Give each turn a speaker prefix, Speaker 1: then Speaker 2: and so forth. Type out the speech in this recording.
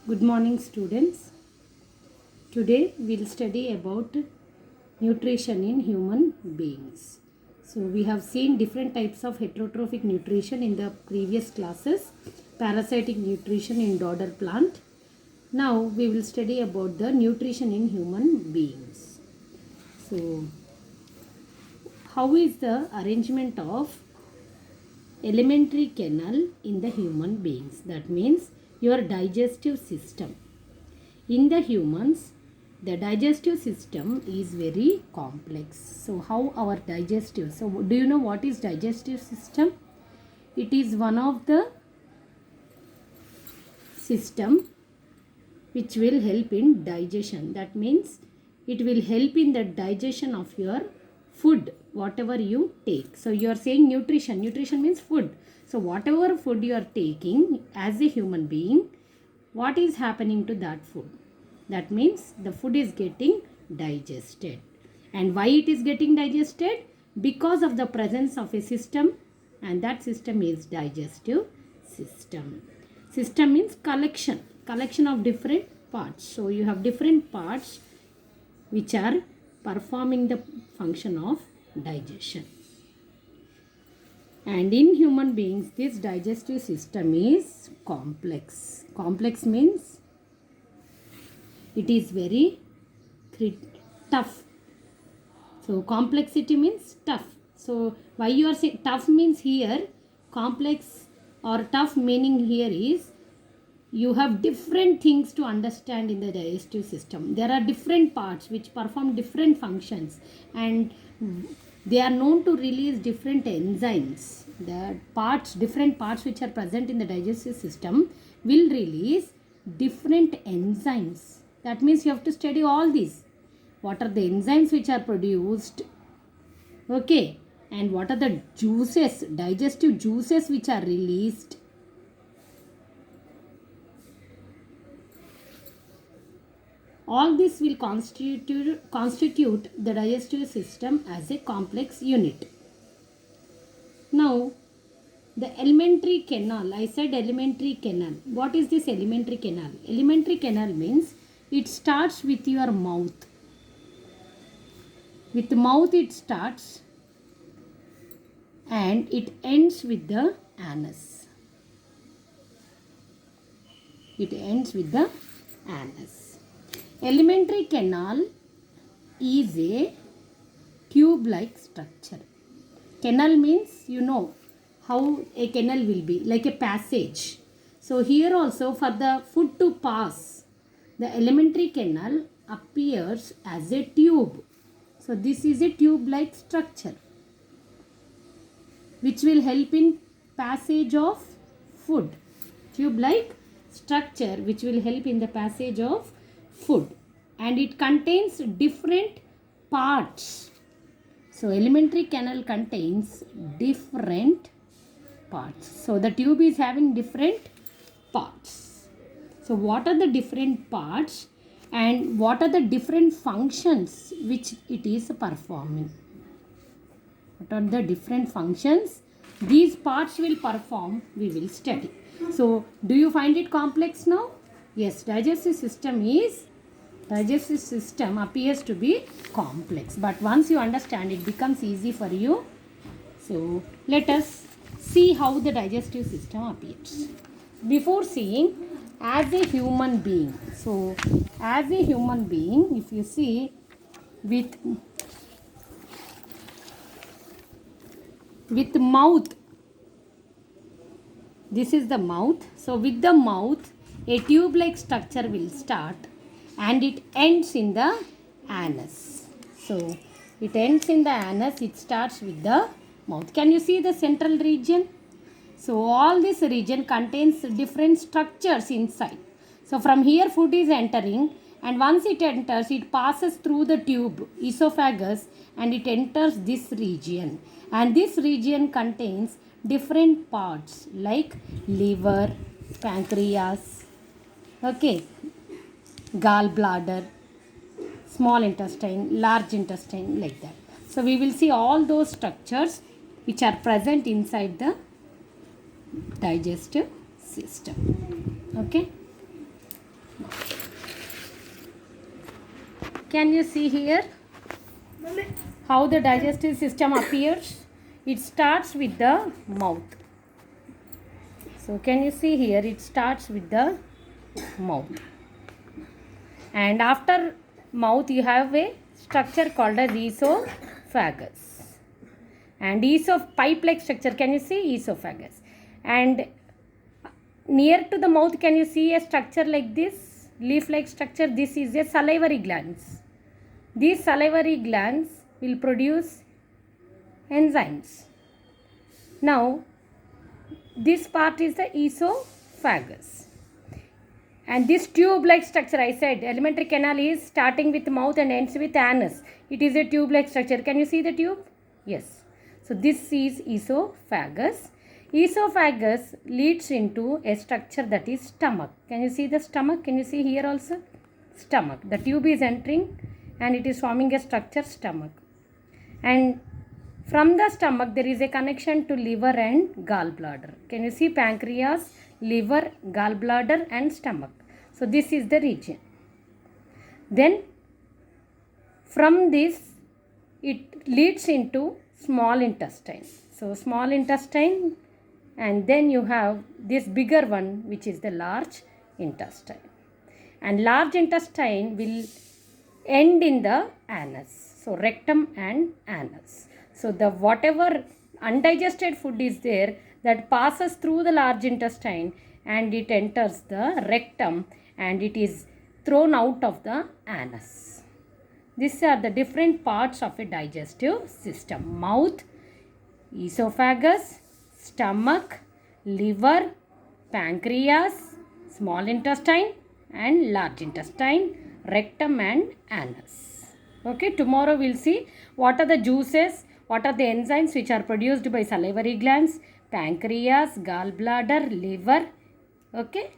Speaker 1: Good morning, students. Today we'll study about nutrition in human beings. So we have seen different types of heterotrophic nutrition in the previous classes, parasitic nutrition in dodder plant. Now we will study about the nutrition in human beings. So how is the arrangement of alimentary canal in the human beings? That means your digestive system. In the humans, the digestive system is very complex. So how our digestive, so do you know what is digestive system? It is one of the system which will help in digestion. That means it will help in the digestion of your food, whatever you take. So you are saying nutrition. Nutrition means food. So whatever food you are taking as a human being, what is happening to that food? That means the food is getting digested. And why it is getting digested? Because of the presence of a system, and that system is digestive system. System means collection of different parts. So you have different parts which are performing the function of digestion. And in human beings, this digestive system is complex. Complex means it is very tough. So complexity means tough. So why you are saying tough means here, complex or tough meaning here is you have different things to understand in the digestive system. There are different parts which perform different functions, and they are known to release different enzymes. The parts, different parts which are present in the digestive system will release different enzymes. That means you have to study all these. What are the enzymes which are produced? Okay. And what are the juices, digestive juices which are released? All this will constitute the digestive system as a complex unit. Now, the alimentary canal. I said alimentary canal. What is this alimentary canal? Alimentary canal means it starts with your mouth. With the mouth it starts and it ends with the anus. It ends with the anus. Alimentary canal is a tube-like structure. Canal means you know how a canal will be, like a passage. So here also for the food to pass, the alimentary canal appears as a tube. So this is a tube-like structure which will help in passage of food. Tube-like structure which will help in the passage of food, and it contains different parts. So alimentary canal contains different parts. So the tube is having different parts. So what are the different parts and what are the different functions which it is performing? What are the different functions these parts will perform? We will study. So do you find it complex now? Yes, digestive system appears to be complex, but once you understand it becomes easy for you. So let us see how the digestive system appears. Before seeing, as a human being, so as a human being, if you see with mouth, this is the mouth. So with the mouth, a tube-like structure will start and it ends in the anus. So it ends in the anus, it starts with the mouth. Can you see the central region? So all this region contains different structures inside. So from here food is entering, and once it enters, it passes through the tube, esophagus, and it enters this region. And this region contains different parts like liver, pancreas, okay, gallbladder, small intestine, large intestine, like that. So we will see all those structures which are present inside the digestive system. Okay. Can you see here how the digestive system appears? It starts with the mouth. So can you see here, it starts with the mouth, and after mouth you have a structure called as esophagus, and pipe-like structure. Can you see esophagus? And near to the mouth, can you see a structure like this, leaf-like structure? This is a salivary glands. These salivary glands will produce enzymes. Now this part is the esophagus, and this tube-like structure, I said alimentary canal is starting with mouth and ends with anus. It is a tube-like structure. Can you see the tube? Yes. So this is esophagus. Esophagus leads into a structure that is stomach. Can you see the stomach? Can you see here also? Stomach. The tube is entering and it is forming a structure, stomach. And from the stomach there is a connection to liver and gallbladder. Can you see pancreas, liver, gallbladder and stomach? So this is the region. Then from this it leads into small intestine. So small intestine, and then you have this bigger one which is the large intestine. And large intestine will end in the anus. So rectum and anus. So the whatever undigested food is there, that passes through the large intestine and it enters the rectum and it is thrown out of the anus. These are the different parts of a digestive system: mouth, esophagus, stomach, liver, pancreas, small intestine and large intestine, rectum and anus. Okay, tomorrow we'll see what are the juices, what are the enzymes which are produced by salivary glands, pancreas, gallbladder, liver. Okay.